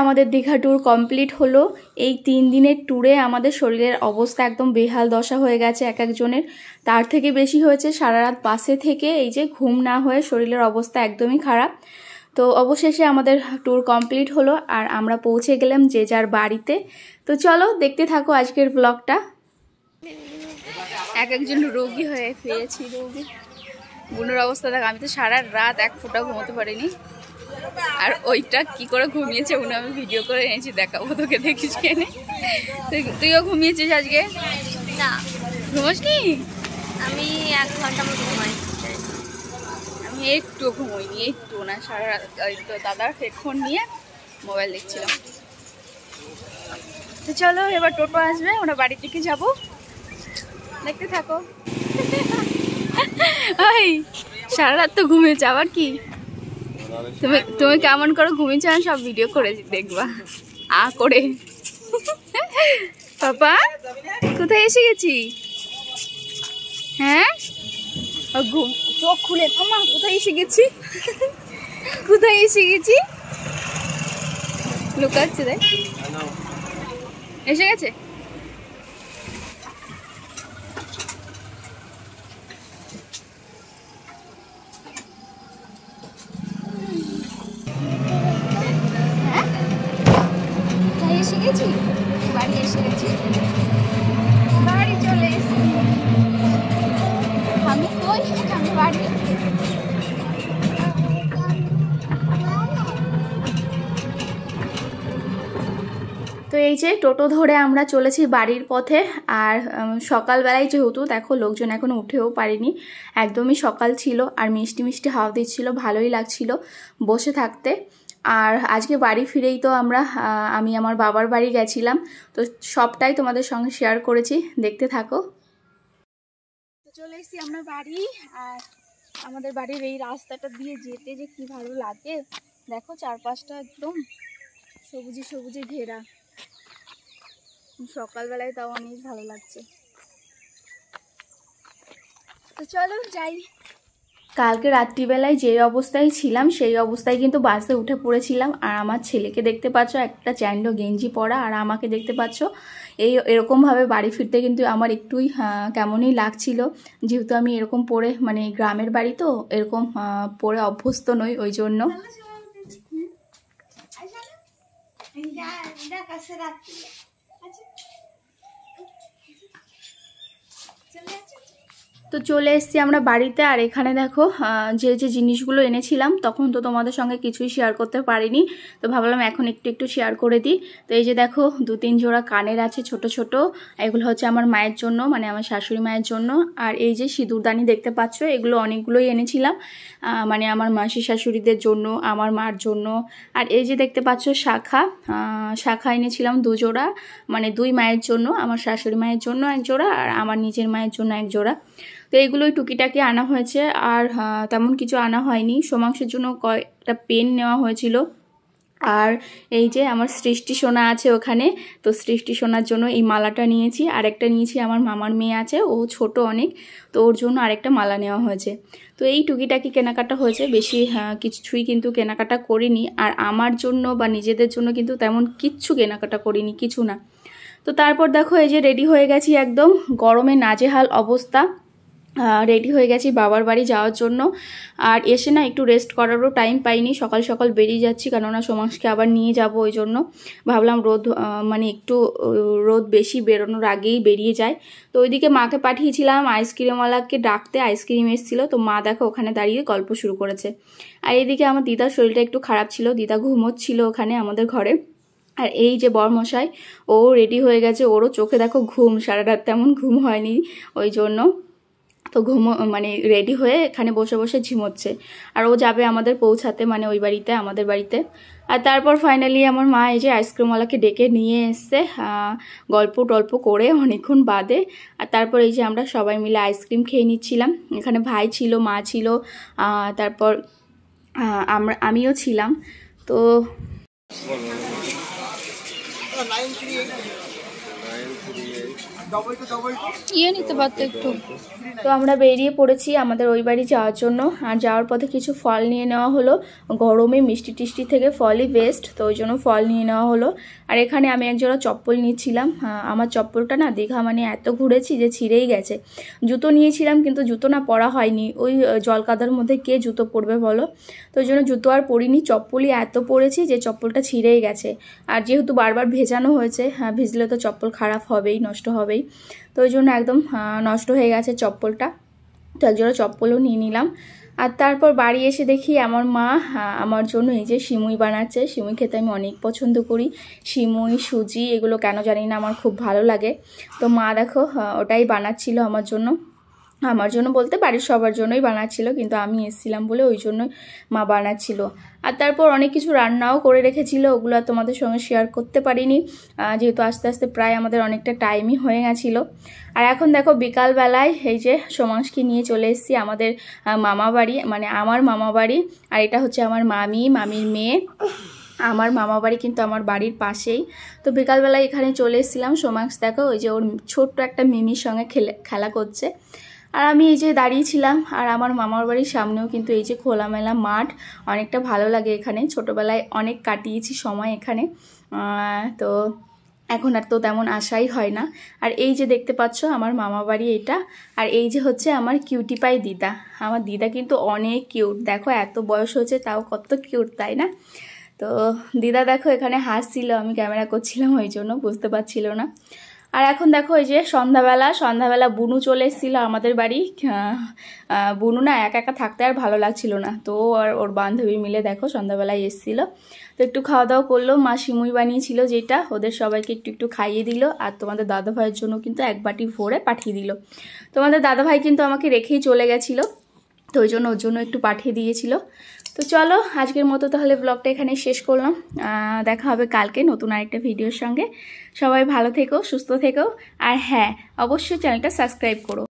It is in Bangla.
আমাদের দীঘা ট্যুর কমপ্লিট হলো। এই 3 দিনের ট্যুরে আমাদের শরীরের অবস্থা একদম বেহাল দশা হয়ে গেছে এক একজনের। তার থেকে বেশি হয়েছে সারা রাত বাসে থেকে এই যে ঘুম না হয়ে শরীরের অবস্থা একদমই খারাপ। তো অবশেষে আমাদের ট্যুর কমপ্লিট হলো আর আমরা পৌঁছে গেলাম যে যার বাড়িতে। তো চলো দেখতে থাকো আজকের ব্লগটা। এক একজন রোগী হয়ে ফিরেছি। রোগী বুনোর অবস্থা দেখ, আমি তো সারা রাত এক ফোঁটা ঘুমোতে পারিনি। আর ওইটা কি করে ঘুমিয়েছে উনি, আমি ভিডিও করে এনেছি, দেখাবো তোকে, দেখিস কেনে। তুইও ঘুমিয়েছিস আজকে? না, ঘুমোসনি? আমি 1 ঘন্টা মতো ঘুমাই। আমি একটু ঘুমোইনি, একটু না, সারা রাত তো দাদার হেডফোন নিয়ে মোবাইল দেখছিলাম। তো চলো এবার টোটো আসবে, ওরা বাড়ি থেকে যাবো, দেখতে থাকো। ওই সারা রাত তো ঘুমিয়েছে, আবার কি? তুমি কেমন করে ঘুমিয়েছো আমি সব ভিডিও করে দেখবা করে। পাপা কোথায় এসে গেছি? হ্যাঁ চোখ খুলে, মামা কোথায় এসে গেছি? কোথায় এসে গেছি? লুকাচ্ছে দেখ, এসে গেছে। এসে গেছি, বাড়ি এসে গেছি, বাড়ি চলে এসেছি। আমি কই? আমি বাড়ি। তো এই যে টোটো ধরে আমরা চলেছি বাড়ির পথে। আর সকালবেলায় যেহেতু দেখো লোকজন এখনো উঠেও পারেনি, একদমই সকাল ছিল আর মিষ্টি মিষ্টি হাওয়া দিচ্ছিল, ভালোই লাগছিল বসে থাকতে। আর আজকে বাড়ি ফিরেই তো আমি আমার বাবার বাড়ি গেছিলাম, তো সবটাই তোমাদের সঙ্গে শেয়ার করেছি, দেখতে থাকো। তো চলে এসেছি আমরা বাড়ি। আর আমাদের বাড়ির এই রাস্তাটা দিয়ে যেতে যে কি ভালো লাগে, দেখো চারপাশটা একদম সবুজে সবুজে ঘেরা। সকালবেলায় তাও অনেক ভালো লাগছে। তো চলো যাই। কালকে রাত্রিবেলায় যে অবস্থায় ছিলাম সেই অবস্থায় কিন্তু বাসে উঠে পড়েছিলাম। আর আমার ছেলেকে দেখতে পাচ্ছ একটা চ্যান্ডো গেঞ্জি পরা, আর আমাকে দেখতে পাচ্ছ এরকমভাবে বাড়ি ফিরতে কিন্তু আমার একটুই কেমনই লাগছিল, যেহেতু আমি এরকম পরে মানে গ্রামের বাড়ি তো এরকম পরে অভ্যস্ত নই, ওই জন্য। তো চলে এসেছি আমরা বাড়িতে। আর এখানে দেখো যে যে জিনিসগুলো এনেছিলাম তখন তো তোমাদের সঙ্গে কিছুই শেয়ার করতে পারিনি, তো ভাবলাম এখন একটু একটু শেয়ার করে দিই। তো এই যে দেখো 2-3 জোড়া কানের আছে ছোট ছোট, এগুলো হচ্ছে আমার মায়ের জন্য, মানে আমার শাশুড়ি মায়ের জন্য। আর এই যে সিঁদুরদানি দেখতে পাচ্ছ, এগুলো অনেকগুলোই এনেছিলাম, মানে আমার মাসি শাশুড়িদের জন্য, আমার মার জন্য। আর এই যে দেখতে পাচ্ছ শাখা এনেছিলাম 2 জোড়া, মানে 2 মায়ের জন্য, আমার শাশুড়ি মায়ের জন্য 1 জোড়া আর আমার নিজের মায়ের জন্য 1 জোড়া। তো এইগুলোই টুকিটাকি আনা হয়েছে, আর তেমন কিছু আনা হয়নি। সোমাংশের জন্য কয়েকটা পেন নেওয়া হয়েছিল। আর এই যে আমার সৃষ্টি সোনা আছে ওখানে, তো সৃষ্টি সোনার জন্য এই মালাটা নিয়েছি। আরেকটা নিয়েছি আমার মামার মেয়ে আছে, ও ছোট অনেক, তো ওর জন্য আরেকটা মালা নেওয়া হয়েছে। তো এই টুকিটাকি কেনাকাটা হয়েছে, বেশি কিছুই কিন্তু কেনাকাটা করিনি। আর আমার জন্য বা নিজেদের জন্য কিন্তু তেমন কিচ্ছু কেনাকাটা করিনি, কিছু না। তো তারপর দেখো এই যে রেডি হয়ে গেছি, একদম গরমে নাজেহাল অবস্থা, রেডি হয়ে গেছি বাবার বাড়ি যাওয়ার জন্য। আর এসে না একটু রেস্ট করারও টাইম পাইনি, সকাল সকাল বেরিয়ে যাচ্ছি, কেননা সোমাংশকে আবার নিয়ে যাব, ওই জন্য ভাবলাম মানে একটু রোদ বেশি বেরোনোর আগেই বেরিয়ে যায়। তো ওইদিকে মাকে পাঠিয়েছিলাম আইসক্রিমওয়ালাকে ডাকতে, আইসক্রিম এসেছিলো, তো মা দেখো ওখানে দাঁড়িয়ে গল্প শুরু করেছে। আর এইদিকে আমার দিদার শরীরটা একটু খারাপ ছিল, দিদা ঘুমোচ্ছিল ওখানে আমাদের ঘরে। আর এই যে বরমশাই, ও রেডি হয়ে গেছে, ওরও চোখে দেখো ঘুম, সারা রাত তেমন ঘুম হয়নি, ওই জন্য তো মানে রেডি হয়ে এখানে বসে বসে ঝিমোচ্ছে। আর ও যাবে আমাদের পৌঁছাতে, মানে ওই বাড়িতে, আমাদের বাড়িতে। আর তারপর ফাইনালি আমার মা এই যে আইসক্রিমওয়ালাকে ডেকে নিয়ে এসছে, গল্প টল্প করে অনেকক্ষণ বাদে। আর তারপর এই যে আমরা সবাই মিলে আইসক্রিম খেয়ে নিচ্ছিলাম। এখানে ভাই ছিল, মা ছিল, তারপর আমিও ছিলাম। তো ইয়ে নিতে পারতো একটু। তো আমরা বেরিয়ে পড়েছি আমাদের ওই বাড়ি যাওয়ার জন্য। আর যাওয়ার পথে কিছু ফল নিয়ে নেওয়া হলো, গরমে মিষ্টি টিষ্টি থেকে ফলই বেস্ট, তো ওই জন্য ফল নিয়ে নেওয়া হলো। আর এখানে আমি একজোড়া চপ্পল নিচ্ছিলাম। আমার চপ্পলটা না দীঘা মানে এত ঘুরেছি যে ছিঁড়েই গেছে। জুতো নিয়েছিলাম কিন্তু জুতো না পরা হয়নি, ওই জল কাদার মধ্যে কে জুতো পরবে বলো, তো ওই জন্য জুতো আর পরিনি, চপ্পলই এত পরেছি যে চপ্পলটা ছিঁড়েই গেছে। আর যেহেতু বারবার ভেজানো হয়েছে, ভিজলে তো চপ্পল খারাপ হবেই, নষ্ট হবেই, তো ওই জন্য একদম নষ্ট হয়ে গেছে চপ্পলটা। তো একজোড়া চপ্পলও নিয়ে নিলাম। আর তারপর বাড়ি এসে দেখি আমার মা আমার জন্য এই যে সিমুই বানাচ্ছে। সিমুই খেতে আমি অনেক পছন্দ করি, সিমুই সুজি এগুলো কেন জানি না আমার খুব ভালো লাগে। তো মা দেখো ওটাই বানাচ্ছিল আমার জন্য বলতে বাড়ির সবার জন্যই বানাচ্ছিল, কিন্তু আমি এসেছিলাম বলে ওই জন্যই মা বানাচ্ছিল। আর তারপর অনেক কিছু রান্নাও করে রেখেছিল, ওগুলো তোমাদের সঙ্গে শেয়ার করতে পারিনি যেহেতু আস্তে আস্তে প্রায় আমাদের অনেকটা টাইমই হয়ে গেছিলো। আর এখন দেখো বিকালবেলায় এই যে সোমাংশকে নিয়ে চলে এসেছি আমাদের মামা বাড়ি, মানে আমার মামা বাড়ি। আর এটা হচ্ছে আমার মামির মেয়ে। আমার মামা বাড়ি কিন্তু আমার বাড়ির পাশেই। তো বিকালবেলায় এখানে চলে এসেছিলাম। সোমাংশ দেখো ওই যে ওর ছোট্ট একটা মিমির সঙ্গে খেলা করছে। আর আমি এই যে দাঁড়িয়েছিলাম। আর আমার মামার বাড়ির সামনেও কিন্তু এই যে খোলামেলা মাঠ, অনেকটা ভালো লাগে এখানে। ছোটোবেলায় অনেক কাটিয়েছি সময় এখানে, তো এখন আর তো তেমন আশাই হয় না। আর এই যে দেখতে পাচ্ছ আমার মামা বাড়ি এটা। আর এই যে হচ্ছে আমার কিউটি পাই দিদা। আমার দিদা কিন্তু অনেক কিউট, দেখো এত বয়স হয়েছে তাও কত কিউট, তাই না? তো দিদা দেখো এখানে হাসছিল, আমি ক্যামেরা করছিলাম ওই জন্য বুঝতে পারছিল না। আর এখন দেখো এই যে সন্ধ্যাবেলা বুনু চলে এসেছিল আমাদের বাড়ি। বুনু না একা একা থাকতে আর ভালো লাগছিল না, তো আর ওর বান্ধবী মিলে দেখো সন্ধ্যাবেলায় এসেছিলো। তো একটু খাওয়া দাওয়া করলো, মা সিমুই বানিয়েছিল যেটা, ওদের সবাইকে একটু একটু খাইয়ে দিল। আর তোমাদের দাদাভাইয়ের জন্য কিন্তু এক বাটি ভরে পাঠিয়ে দিল। তোমাদের দাদাভাই কিন্তু আমাকে রেখেই চলে গেছিলো, তো ওই জন্য ওর জন্য একটু পাঠিয়ে দিয়েছিল। তো চলো আজকের মতো তাহলে ব্লগটা এখানে শেষ করলাম। দেখা হবে কালকে নতুন আরেকটা ভিডিওর সঙ্গে। সবাই ভালো থেকো, সুস্থ থেকো, আর হ্যাঁ অবশ্যই চ্যানেলটা সাবস্ক্রাইব করো।